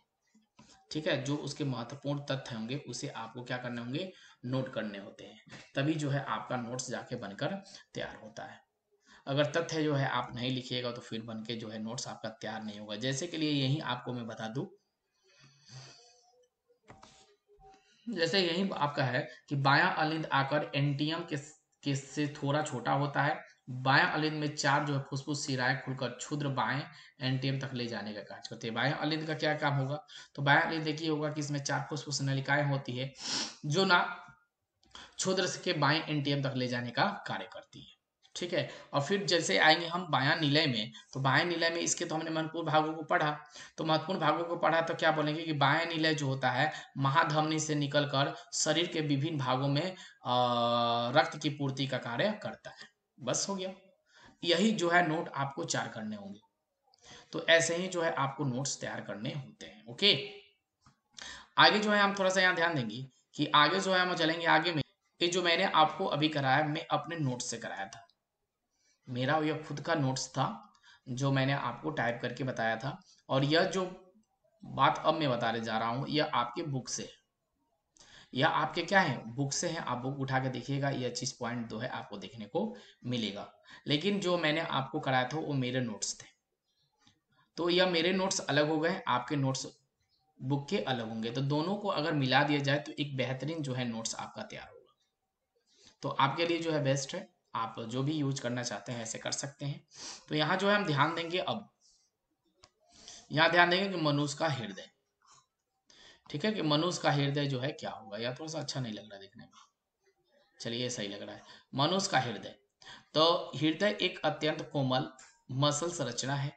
ठीक है, जो उसके महत्वपूर्ण तथ्य होंगे उसे आपको क्या करने होंगे, नोट करने होते हैं, तभी जो है आपका नोट्स जाके बनकर तैयार होता है। अगर तथ्य जो है आप नहीं लिखिएगा तो फिर बनके जो है नोट्स आपका तैयार नहीं होगा। जैसे के लिए यही आपको मैं बता दूं, जैसे यही आपका है कि बायां अलिंद आकर एंटियम के से थोड़ा छोटा होता है। बायां अलिंद में 4 जो है फुसफुस शिराएं खुलकर क्षुद्र बाएं एंटियम तक ले जाने का कार्य करते हैं। बायां अलिंद का क्या काम होगा, तो बायां अलिंद देखिए होगा कि इसमें 4 फुसफुस नलिकाएं होती है जो ना क्षुद्र के बाएं एंटियम तक ले जाने का कार्य करती है। ठीक है, और फिर जैसे आएंगे हम बायां नीलय में, तो बायां नीलय में इसके तो हमने महत्वपूर्ण भागों को पढ़ा, तो महत्वपूर्ण भागों को पढ़ा तो क्या बोलेंगे कि बायां नीलय जो होता है महाधमनी से निकलकर शरीर के विभिन्न भागों में रक्त की पूर्ति का कार्य करता है। बस हो गया, यही जो है नोट आपको 4 करने होंगे। तो ऐसे ही जो है आपको नोट्स तैयार करने होते हैं। ओके, आगे जो है हम थोड़ा सा यहाँ ध्यान देंगे कि आगे जो है हम चलेंगे आगे में। ये जो मैंने आपको अभी कराया, मैं अपने नोट्स से कराया था, मेरा यह खुद का नोट्स था जो मैंने आपको टाइप करके बताया था। और यह जो बात अब मैं बताने जा रहा हूँ यह आपके बुक से है, यह आपके क्या है, बुक से है। आप बुक उठा के देखिएगा, यह चीज पॉइंट 2 है आपको देखने को मिलेगा। लेकिन जो मैंने आपको कराया था वो मेरे नोट्स थे, तो यह मेरे नोट्स अलग हो गए, आपके नोट्स बुक के अलग होंगे। तो दोनों को अगर मिला दिया जाए तो एक बेहतरीन जो है नोट्स आपका तैयार होगा। तो आपके लिए जो है बेस्ट है, आप जो भी यूज करना चाहते हैं ऐसे कर सकते हैं। तो यहाँ जो है हम ध्यान देंगे, अब यहाँ ध्यान देंगे कि मनुष्य का हृदय, ठीक है, कि मनुष्य का हृदय जो है क्या होगा। यह थोड़ा सा अच्छा नहीं लग रहा देखने में, चलिए सही लग रहा है। मनुष्य का हृदय, तो हृदय एक अत्यंत कोमल मसल संरचना है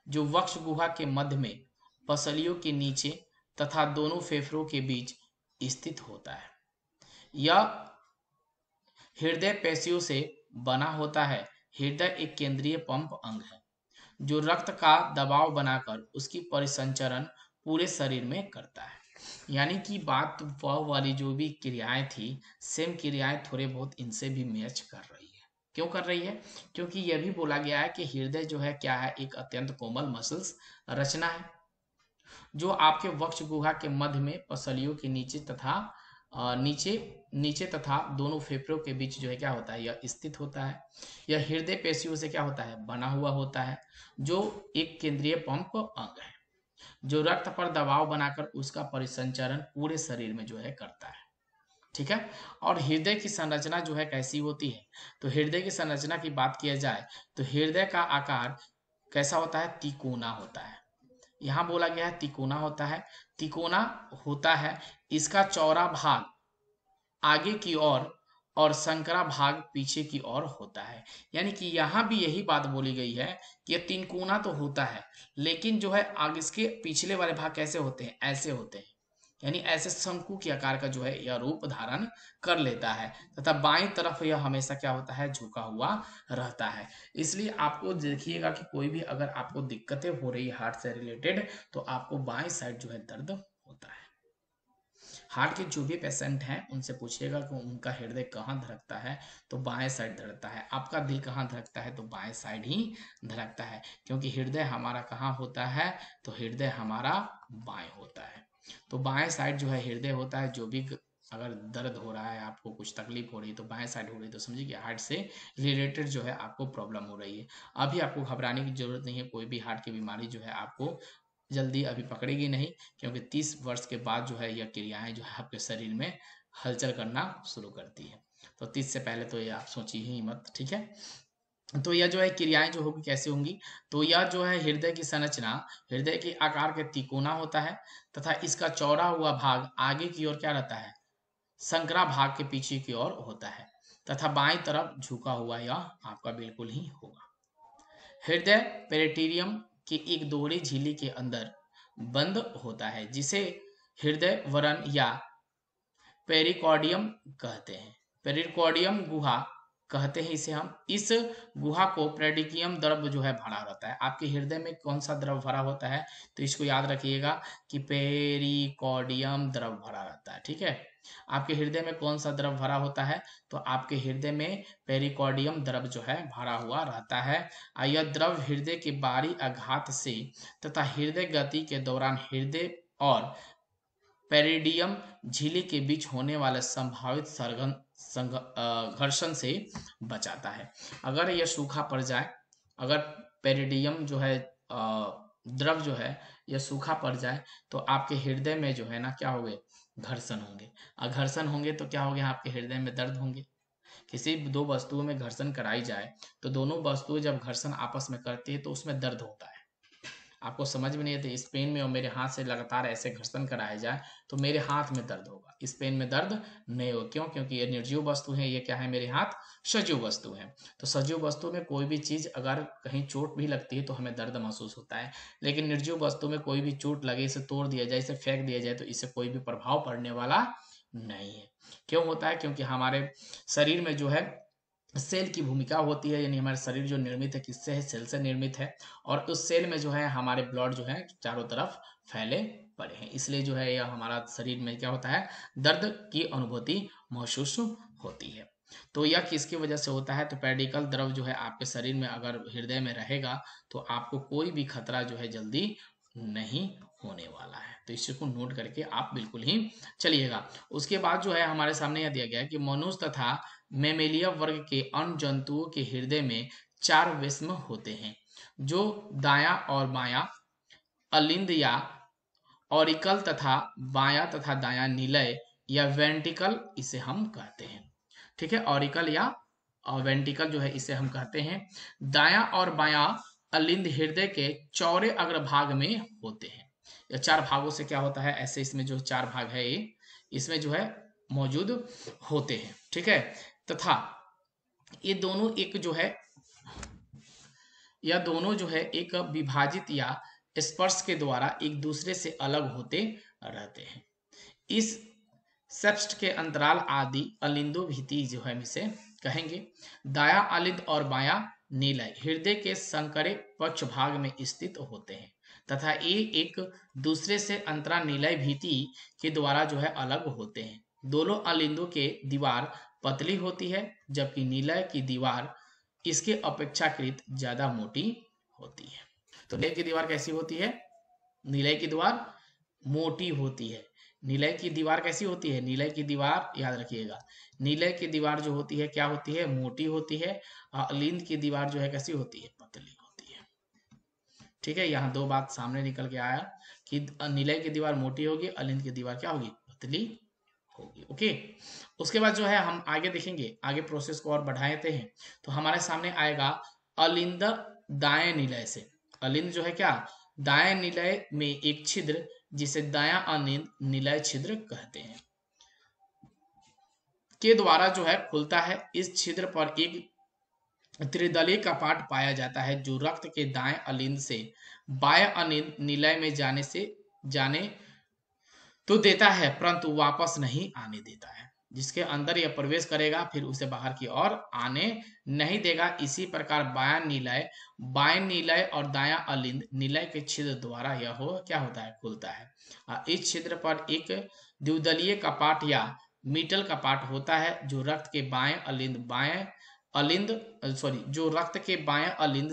जो वक्ष गुहा के मध्य में पसलियों के नीचे तथा दोनों फेफड़ों के बीच स्थित होता है। यह हृदय पेशियों से बना होता है। हृदय एक केंद्रीय पंप अंग है जो रक्त का दबाव बनाकर उसकी परिसंचरण पूरे शरीर में करता है। यानी कि बात वह वाली जो भी क्रियाएं थी, सेम क्रियाएं थोड़े बहुत इनसे भी मैच कर रही है। क्यों कर रही है? क्योंकि यह भी बोला गया है कि हृदय जो है क्या है, एक अत्यंत कोमल मसल्स रचना है जो आपके वक्ष गुहा के मध्य में पसलियों के नीचे तथा नीचे नीचे तथा दोनों फेफड़ों के बीच जो है क्या होता है, यह स्थित होता है। यह हृदय पेशियों से क्या होता है, बना हुआ होता है, जो एक केंद्रीय पंप अंग है जो रक्त पर दबाव बनाकर उसका परिसंचरण पूरे शरीर में जो है करता है। ठीक है। और हृदय की संरचना जो है कैसी होती है, तो हृदय की संरचना की बात किया जाए तो हृदय का आकार कैसा होता है, तिकोना होता है। यहाँ बोला गया है तिकोना होता है, तिकोना होता है। इसका चौड़ा भाग आगे की ओर और संकरा भाग पीछे की ओर होता है। यानी कि यहाँ भी यही बात बोली गई है कि यह तीन कोना तो होता है, लेकिन जो है आगे इसके पिछले वाले भाग कैसे होते हैं, ऐसे होते हैं। यानी ऐसे शंकु के आकार का जो है यह रूप धारण कर लेता है तथा बाईं तरफ यह हमेशा क्या होता है, झुका हुआ रहता है। इसलिए आपको देखिएगा कि कोई भी अगर आपको दिक्कतें हो रही है हार्ट से रिलेटेड, तो आपको बाईं साइड जो है दर्द होता है। हार्ट के जो भी पेशेंट हैं उनसे पूछिएगा कि उनका हृदय कहाँ धड़कता है, तो बाएं साइड धड़कता है। आपका दिल कहाँ धड़कता है, तो बाएं साइड ही धड़कता है। क्योंकि हृदय हमारा कहाँ होता है, तो हृदय हमारा बाएं होता है। तो बाएं साइड जो है हृदय होता है। जो भी अगर दर्द हो रहा है, आपको कुछ तकलीफ हो रही है तो बाएं साइड हो रही है, तो समझिए कि हार्ट से रिलेटेड जो है आपको प्रॉब्लम हो रही है। अभी आपको घबराने की जरूरत नहीं है, कोई भी हार्ट की बीमारी जो है आपको जल्दी अभी पकड़ेगी नहीं, क्योंकि 30 वर्ष के बाद जो है यह क्रियाएं जो है आपके शरीर में हलचल करना शुरू करती है। तो 30 से पहले तो ये आप सोचिए ही मत, ठीक है। तो यह जो है क्रियाएं जो होगी कैसे होंगी, तो यह जो है हृदय की संरचना हृदय के आकार के तिकोना होता है तथा इसका चौड़ा हुआ भाग आगे की ओर क्या रहता है, संकरा भाग के पीछे की ओर होता है तथा बाईं तरफ झुका हुआ यह आपका बिल्कुल ही होगा। हृदय पेरिटीरियम की एक दोहरी झिल्ली के अंदर बंद होता है जिसे हृदय वरण या पेरिकॉर्डियम कहते हैं। पेरिकॉर्डियम गुहा कहते हैं इसे हम। इस गुहा को पेरिडियम द्रव जो है भरा रहता है। आपके हृदय में कौन सा द्रव भरा होता है, तो इसको याद रखिएगा कि पेरिकॉर्डियम द्रव भरा रहता है। ठीक है, आपके हृदय में कौन सा द्रव भरा होता है, तो आपके हृदय में पेरिकॉर्डियम द्रव जो है भरा हुआ रहता है। यह द्रव हृदय के बाहरी आघात से तथा हृदय गति के दौरान हृदय और पेरिडियम झिल्ली के बीच होने वाले संभावित घर्षण से बचाता है। अगर यह सूखा पड़ जाए, अगर पेरिडियम जो है द्रव जो है यह सूखा पड़ जाए, तो आपके हृदय में जो है ना क्या होंगे, घर्षण होंगे। घर्षण होंगे तो क्या होंगे, आपके हृदय में दर्द होंगे। किसी दो वस्तुओं में घर्षण कराई जाए तो दोनों वस्तुएं जब घर्षण आपस में करती है तो उसमें दर्द होता है। आपको समझ में नहीं आती, इस पेन में और मेरे हाथ से लगातार ऐसे घर्षण कराया जाए तो मेरे हाथ में दर्द होगा, इस पेन में दर्द नहीं होगा। क्यों? क्योंकि ये निर्जीव वस्तु है, ये क्या है, मेरे हाथ सजीव वस्तु है। तो सजीव वस्तु में कोई भी चीज अगर कहीं चोट भी लगती है तो हमें दर्द महसूस होता है, लेकिन निर्जीव वस्तु में कोई भी चोट लगे, इसे तोड़ दिया जाए, इसे फेंक दिया जाए, तो इससे कोई भी प्रभाव पड़ने वाला नहीं है। क्यों होता है? क्योंकि हमारे शरीर में जो है सेल की भूमिका होती है, यानी हमारा शरीर जो निर्मित है किससे है, सेल से निर्मित है। और उस सेल में जो है हमारे ब्लड जो है चारों तरफ फैले पड़े हैं, इसलिए जो है यह हमारा शरीर में क्या होता है, दर्द की अनुभूति महसूस होती है। तो यह किसकी वजह से होता है, तो पेरिकाल द्रव जो है आपके शरीर में अगर हृदय में रहेगा तो आपको कोई भी खतरा जो है जल्दी नहीं होने वाला है। तो इस चीज को नोट करके आप बिल्कुल ही चलिएगा। उसके बाद जो है हमारे सामने यह दिया गया है कि मनुष्य तथा मेमेलिया वर्ग के अन्य जंतुओं के हृदय में 4 वेस्म होते हैं, जो दायां और बायां अलिंद या ऑरिकल तथा बायां तथा दायां निलय या वेंटिकल इसे हम कहते हैं। ठीक है, ऑरिकल या वेंटिकल जो है इसे हम कहते हैं। दायां और बायां अलिंद हृदय के चौड़े अग्रभाग में होते हैं। यह 4 भागों से क्या होता है, ऐसे इसमें जो 4 भाग है ये इसमें जो है मौजूद होते हैं। ठीक है, तथा ये दोनों एक जो है यह दोनों जो है एक विभाजित या स्पर्श के द्वारा एक दूसरे से अलग होते रहते हैं। इस सेप्स्ट के अंतराल आदि अलिंदो भीति जो है इसे कहेंगे। दाया अलिंद और बायां नीलय हृदय के संकरे पक्ष भाग में स्थित होते हैं तथा ये एक दूसरे से अंतरा नीलय भीति के द्वारा जो है अलग होते हैं। दोनों अलिंदों के दीवार पतली होती है, जबकि नीलय की दीवार इसके अपेक्षाकृत ज्यादा मोटी होती है। तो नीलय की दीवार कैसी होती है, नीलय की दीवार मोटी होती है। नीलय की दीवार कैसी होती है, नीलय की दीवार याद रखिएगा, नीलय की दीवार जो होती है क्या होती है, मोटी होती है। अलिंद की दीवार जो है कैसी होती है, पतली होती है। ठीक है, यहाँ 2 बात सामने निकल के आया कि नीलय की दीवार मोटी होगी, अलिंद की दीवार क्या होगी, पतली होगी। ओके, उसके बाद जो है हम आगे देखेंगे, आगे प्रोसेस को और बढ़ाते हैं तो हमारे सामने आएगा अलिंद दाएं निलय से। अलिंद जो है क्या, दाएं निलय में एक छिद्र जिसे दायां अलिंद निलय छिद्र कहते हैं के द्वारा जो है खुलता है। इस छिद्र पर एक त्रिदलीय कपाट पाया जाता है जो रक्त के दाएं अलिंद से बाएं अलिंद निलय में जाने तो देता है, परंतु वापस नहीं आने देता है। जिसके अंदर यह प्रवेश करेगा फिर उसे बाहर की ओर आने नहीं देगा। इसी प्रकार बाएं निलय और दायां अलिंद निलय के छिद्र द्वारा यह क्या होता है, खुलता है। इस छिद्र पर एक द्विदलीय कपाट या मीटल कपाट होता है जो रक्त के बाएं अलिंद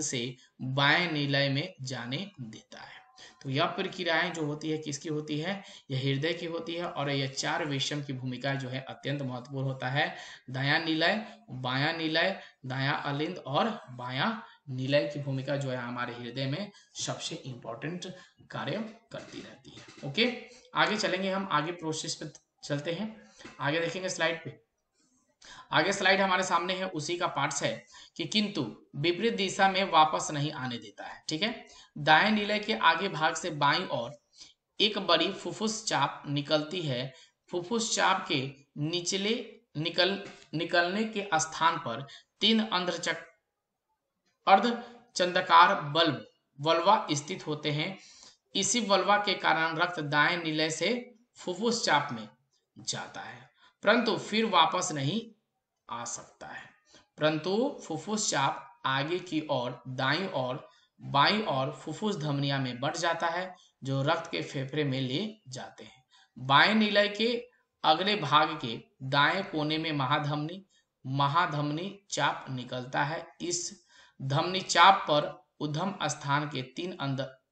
से बाएं निलय में जाने देता है। तो यह प्रक्रियाएं जो होती है किसकी होती है, यह हृदय की होती है। और यह 4 वेशम की भूमिका जो है अत्यंत महत्वपूर्ण होता है। दायां निलय, बायां निलय, दायां अलिंद और बायां निलय की भूमिका जो है हमारे हृदय में सबसे इंपॉर्टेंट कार्य करती रहती है। ओके, आगे चलेंगे, हम आगे प्रोसेस पे चलते हैं, आगे देखेंगे स्लाइड पे। आगे स्लाइड हमारे सामने है, उसी का पार्ट्स है कि किंतु विपरीत दिशा में वापस नहीं आने देता है। ठीक है, दाएं निलय के आगे भाग से बाईं ओर एक बड़ी फुफ्फुस चाप निकलती है। फुफ्फुस चाप के निचले निकलने के स्थान पर 3 अर्धचंद्राकार वल्वा स्थित होते हैं। इसी वल्वा के कारण रक्त दाएं निलय से फुफ्फुस चाप में जाता है, परंतु फिर वापस नहीं आ सकता है। परंतु फुफ्फुस चाप आगे की ओर दाईं और बाईं ओर फुफ्फुस धमनिया में बढ़ जाता है जो रक्त के फेफड़े में ले जाते हैं। बाएं निलय के अगले भाग के दाएं कोने में महाधमनी चाप निकलता है। इस धमनी चाप पर उद्गम स्थान के 3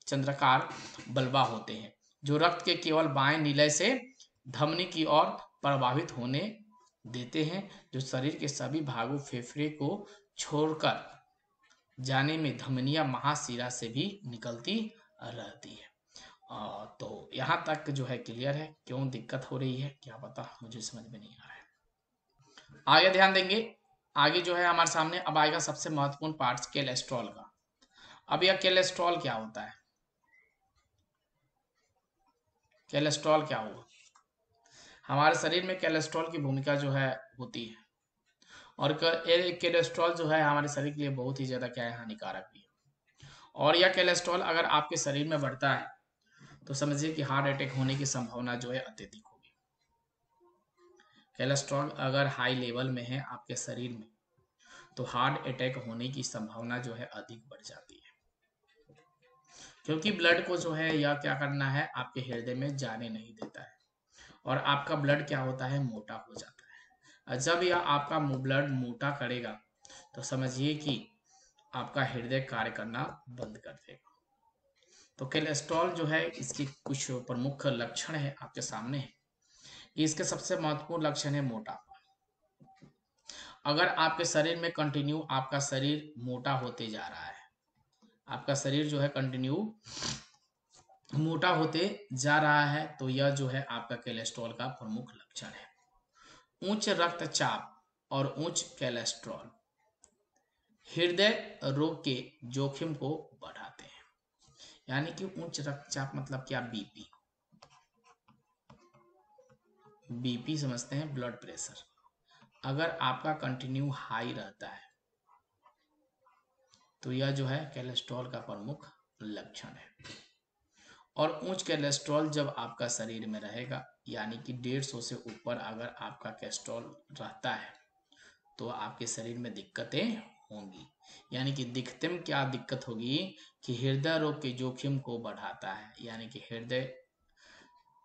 चंद्राकार बल्बा होते हैं जो रक्त के केवल बाएं निलय से धमनी की ओर प्रवाहित होने देते हैं, जो शरीर के सभी भागों फेफड़े को छोड़कर जाने में धमनिया महाशिरा से भी निकलती रहती है। तो यहाँ तक जो है क्लियर है, क्यों दिक्कत हो रही है क्या पता, मुझे समझ में नहीं आ रहा है। आगे ध्यान देंगे, आगे जो है हमारे सामने अब आएगा सबसे महत्वपूर्ण पार्ट कोलेस्ट्रॉल का। अब यह कोलेस्ट्रॉल क्या होता है, कोलेस्ट्रॉल क्या हुआ, हमारे शरीर में कोलेस्ट्रॉल की भूमिका जो है होती है। और कोलेस्ट्रॉल जो है हमारे शरीर के लिए बहुत ही ज्यादा क्या है, हानिकारक भी है। और यह कोलेस्ट्रॉल अगर आपके शरीर में बढ़ता है तो समझिए कि हार्ट अटैक होने की संभावना जो है अत्यधिक होगी। कोलेस्ट्रॉल अगर हाई लेवल में है आपके शरीर में तो हार्ट अटैक होने की संभावना जो है अधिक बढ़ जाती है, क्योंकि ब्लड को जो है यह क्या करना है, आपके हृदय में जाने नहीं देता है, और आपका ब्लड क्या होता है, मोटा हो जाता है। और जब यह आपका ब्लड मोटा करेगा तो समझिए कि आपका हृदय कार्य करना बंद कर देगा। तो कोलेस्ट्रॉल जो है, इसके कुछ प्रमुख लक्षण है आपके सामने है। इसके सबसे महत्वपूर्ण लक्षण है मोटापा। अगर आपके शरीर में कंटिन्यू आपका शरीर मोटा होते जा रहा है, आपका शरीर जो है कंटिन्यू मोटा होते जा रहा है, तो यह जो है आपका कोलेस्ट्रॉल का प्रमुख लक्षण है। उच्च रक्तचाप और उच्च कोलेस्ट्रॉल हृदय रोग के जोखिम को बढ़ाते हैं। यानी कि उच्च रक्तचाप मतलब क्या, बीपी। बीपी समझते हैं ब्लड प्रेशर। अगर आपका कंटिन्यू हाई रहता है तो यह जो है कोलेस्ट्रॉल का प्रमुख लक्षण है। और उच्च कोलेस्ट्रॉल जब आपका शरीर में रहेगा, यानी कि 150 से ऊपर अगर आपका कोलेस्ट्रॉल रहता है तो आपके शरीर में दिक्कतें होंगी। यानी कि दिखते में क्या दिक्कत होगी कि हृदय रोग के जोखिम को बढ़ाता है, यानी कि हृदय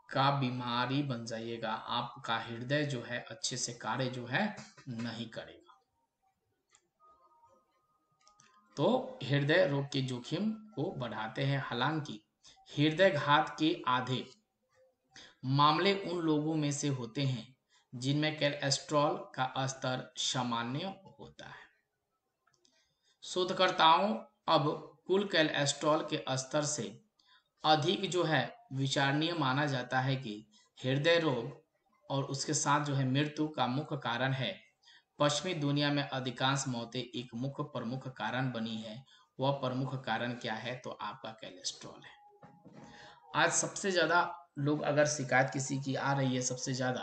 का बीमारी बन जाइएगा, आपका हृदय जो है अच्छे से कार्य जो है नहीं करेगा। तो हृदय रोग के जोखिम को बढ़ाते हैं। हालांकि हृदय घात के आधे मामले उन लोगों में से होते हैं जिनमें कोलेस्ट्रॉल का स्तर सामान्य होता है। शोधकर्ताओं अब कुल कोलेस्ट्रॉल के स्तर से अधिक जो है विचारणीय माना जाता है कि हृदय रोग और उसके साथ जो है मृत्यु का मुख्य कारण है। पश्चिमी दुनिया में अधिकांश मौतें एक मुख्य प्रमुख कारण बनी है। वह प्रमुख कारण क्या है, तो आपका कोलेस्ट्रॉल है। आज सबसे ज्यादा लोग अगर शिकायत किसी की आ रही है सबसे ज्यादा,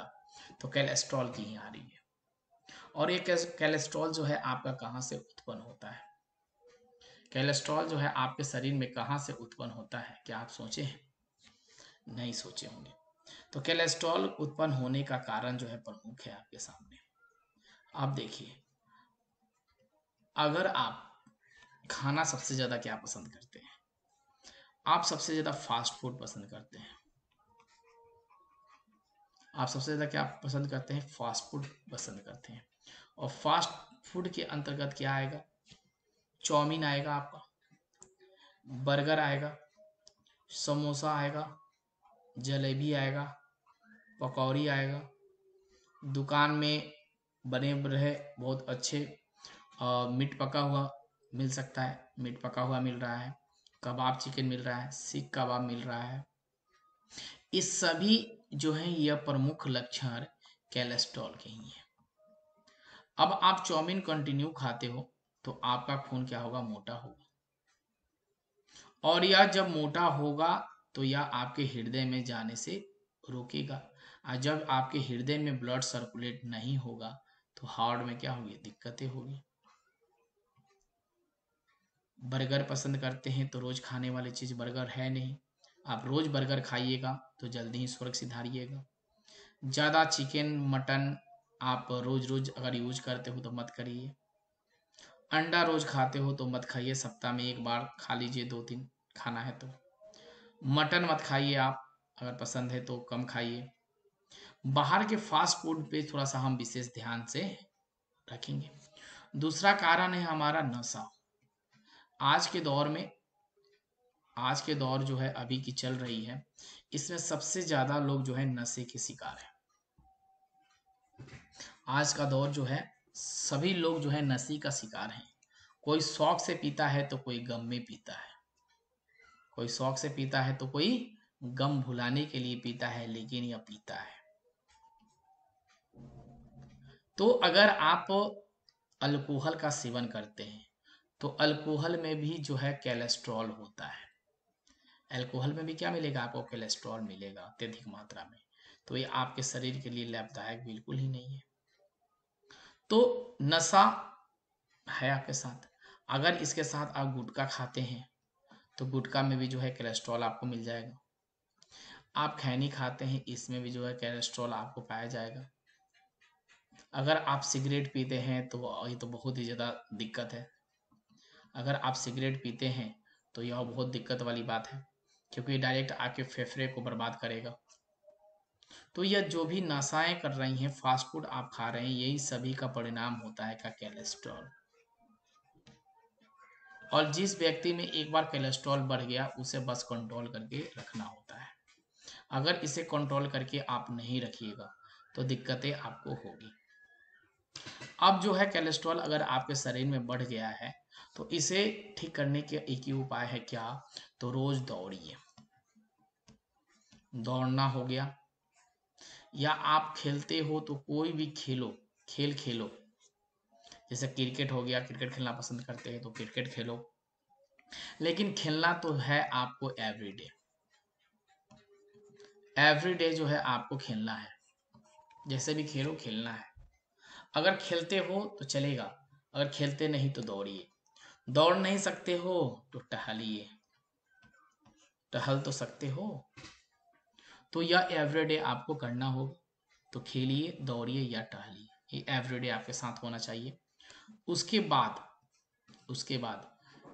तो कोलेस्ट्रॉल की ही आ रही है। और ये कोलेस्ट्रॉल जो है आपका कहाँ से उत्पन्न होता है, कोलेस्ट्रॉल जो है आपके शरीर में कहाँ से उत्पन्न होता है, क्या आप सोचे हैं? नहीं सोचे होंगे। तो कोलेस्ट्रॉल उत्पन्न होने का कारण जो है प्रमुख है आपके सामने। आप देखिए, अगर आप खाना सबसे ज्यादा क्या पसंद करते हैं, आप सबसे ज्यादा फास्ट फूड पसंद करते हैं। आप सबसे ज्यादा क्या पसंद करते हैं, फास्ट फूड पसंद करते हैं। और फास्ट फूड के अंतर्गत क्या आएगा, चाउमीन आएगा, आपका बर्गर आएगा, समोसा आएगा, जलेबी आएगा, पकौड़ी आएगा, दुकान में बने रहे बहुत अच्छे मीट पका हुआ मिल सकता है, मीट पका हुआ मिल रहा है, कबाब चिकन मिल रहा है, सीख कबाब मिल रहा है। इस सभी जो है यह प्रमुख लक्षण कोलेस्ट्रॉल के ही है। अब आप चाउमीन कंटिन्यू खाते हो तो आपका खून क्या होगा, मोटा होगा। और यह जब मोटा होगा तो यह आपके हृदय में जाने से रोकेगा। और जब आपके हृदय में ब्लड सर्कुलेट नहीं होगा तो हार्ट में क्या होगी, दिक्कतें होगी। बर्गर पसंद करते हैं तो रोज खाने वाली चीज बर्गर है नहीं। आप रोज बर्गर खाइएगा तो जल्दी ही स्वर्ग सिधारिएगा। ज़्यादा चिकन मटन आप रोज रोज अगर यूज करते हो तो मत करिए। अंडा रोज खाते हो तो मत खाइए, सप्ताह में एक बार खा लीजिए, 2-3 खाना है तो। मटन मत खाइए, आप अगर पसंद है तो कम खाइए। बाहर के फास्ट फूड पे थोड़ा सा हम विशेष ध्यान से रखेंगे। दूसरा कारण है हमारा नशा। आज के दौर में, आज के दौर जो है अभी की चल रही है, इसमें सबसे ज्यादा लोग जो है नशे के शिकार हैं। आज का दौर जो है सभी लोग जो है नशे का शिकार हैं। कोई शौक से पीता है तो कोई गम में पीता है, कोई शौक से पीता है तो कोई गम भुलाने के लिए पीता है, लेकिन यह पीता है। तो अगर आप अल्कोहल का सेवन करते हैं तो अल्कोहल में भी जो है कोलेस्ट्रॉल होता है। अल्कोहल में भी क्या मिलेगा आपको, कोलेस्ट्रॉल मिलेगा अत्यधिक मात्रा में। तो ये आपके शरीर के लिए लाभदायक बिल्कुल ही नहीं है। तो नशा है आपके साथ। अगर इसके साथ आप गुटखा खाते हैं तो गुटखा में भी जो है कोलेस्ट्रॉल आपको मिल जाएगा। आप खैनी खाते हैं, इसमें भी जो है कोलेस्ट्रॉल आपको पाया जाएगा। अगर आप सिगरेट पीते हैं तो ये तो बहुत ही ज़्यादा दिक्कत है। अगर आप सिगरेट पीते हैं तो यह बहुत दिक्कत वाली बात है, क्योंकि ये डायरेक्ट आपके फेफड़े को बर्बाद करेगा। तो यह जो भी नशाएं कर रही हैं, फास्ट फूड आप खा रहे हैं, यही सभी का परिणाम होता है का कोलेस्ट्रॉल। और जिस व्यक्ति में एक बार कोलेस्ट्रॉल बढ़ गया, उसे बस कंट्रोल करके रखना होता है। अगर इसे कंट्रोल करके आप नहीं रखिएगा तो दिक्कतें आपको होगी। अब जो है कोलेस्ट्रॉल अगर आपके शरीर में बढ़ गया है तो इसे ठीक करने के एक ही उपाय है, क्या? तो रोज दौड़िए। दौड़ना हो गया, या आप खेलते हो तो कोई भी खेल खेलो। जैसे क्रिकेट हो गया, क्रिकेट खेलना पसंद करते हैं तो क्रिकेट खेलो, लेकिन खेलना तो है आपको एवरीडे। एवरीडे जो है आपको खेलना है, जैसे भी खेलो खेलना है। अगर खेलते हो तो चलेगा, अगर खेलते नहीं तो दौड़िए। दौड़ नहीं सकते हो तो टहलिए, टहल तो सकते हो। तो यह एवरीडे आपको करना होगा। तो खेलिए, दौड़िए या टहलिए, ये एवरीडे आपके साथ होना चाहिए। उसके बाद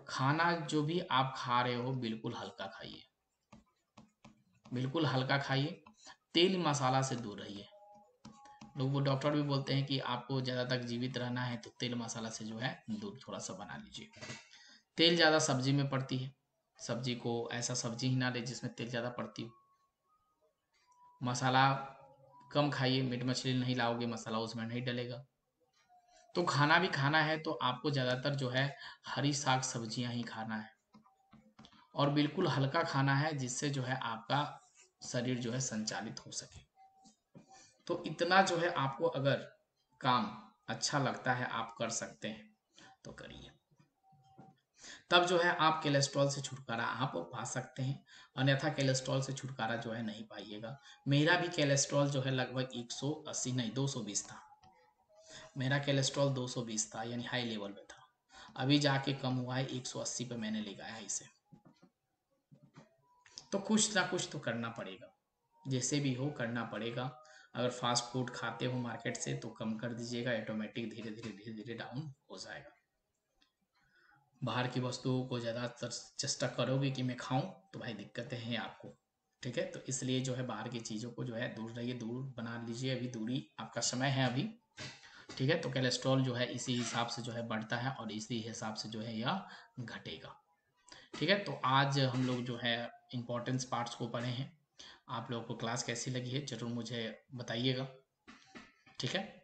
खाना जो भी आप खा रहे हो बिल्कुल हल्का खाइए, बिल्कुल हल्का खाइए। तेल मसाला से दूर रहिए। लोग, वो डॉक्टर भी बोलते हैं कि आपको ज़्यादा तक जीवित रहना है तो तेल मसाला से जो है दूर थोड़ा सा बना लीजिए। तेल ज़्यादा सब्जी में पड़ती है, सब्जी को ऐसा सब्जी ही ना ले जिसमें तेल ज़्यादा पड़ती हो। मसाला कम खाइए, मीट मछली नहीं लाओगे मसाला उसमें नहीं डलेगा। तो खाना भी खाना है तो आपको ज़्यादातर जो है हरी साग सब्जियां ही खाना है, और बिल्कुल हल्का खाना है, जिससे जो है आपका शरीर जो है संचालित हो सके। तो इतना जो है आपको अगर काम अच्छा लगता है, आप कर सकते हैं तो करिए। तब जो है आप कोलेस्ट्रॉल से छुटकारा आप पा सकते हैं, अन्यथा कोलेस्ट्रॉल से छुटकारा जो है नहीं पाइएगा। मेरा भी कोलेस्ट्रॉल जो है लगभग 180 नहीं 220 था। मेरा कोलेस्ट्रॉल 220 था, यानी हाई लेवल पे था। अभी जाके कम हुआ है, 180 पे मैंने ले गया है इसे। तो कुछ ना कुछ तो करना पड़ेगा, जैसे भी हो करना पड़ेगा। अगर फास्ट फूड खाते हो मार्केट से तो कम कर दीजिएगा, ऑटोमेटिक धीरे धीरे डाउन हो जाएगा। बाहर की वस्तुओं को ज़्यादातर चेष्टा करोगे कि मैं खाऊं तो भाई दिक्कतें हैं आपको। ठीक है, तो इसलिए जो है बाहर की चीज़ों को जो है दूर रहिए, दूर बना लीजिए। अभी दूरी आपका समय है अभी। ठीक है, तो कोलेस्ट्रॉल जो है इसी हिसाब से जो है बढ़ता है और इसी हिसाब से जो है यह घटेगा। ठीक है, तो आज हम लोग जो है इम्पोर्टेंस पार्ट्स को पढ़े हैं। आप लोगों को क्लास कैसी लगी है ज़रूर मुझे बताइएगा। ठीक है।